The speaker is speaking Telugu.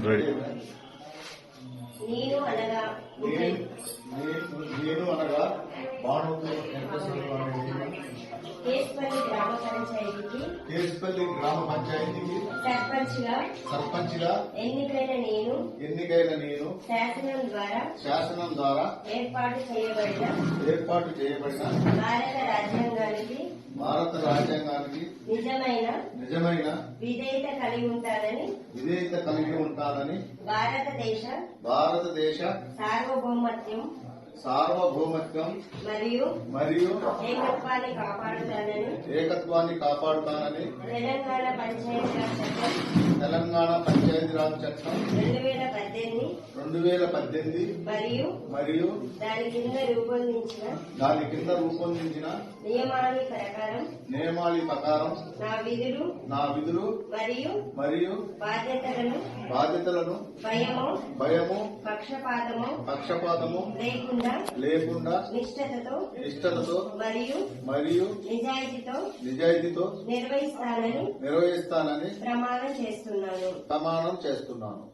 రెడీ. నేను అనగా బాణోత్తూరు కేస్పల్లి గ్రామ పంచాయతీకి సర్పంచ్ గా ఎన్నికైన నేను శాసనం ద్వారా ఏర్పాటు చేయబడిన భారత రాజ్యాంగానికి నిజమైన విధేయత కలిగి ఉంటానని భారతదేశ సార్వభౌమత్వం మరియు ఏకత్వాన్ని కాపాడుతానని తెలంగాణ పంచాయతీరాజ్ చట్టం 2018 మరియు దాని కింద రూపొందించిన నియమావళి ప్రకారం నా విధులు మరియు బాధ్యతలను భయము పక్షపాతము లేకుండా నిష్ఠతతో మరియు నిజాయితీతో నిర్వహిస్తానని ప్రమాణం చేస్తున్నాను.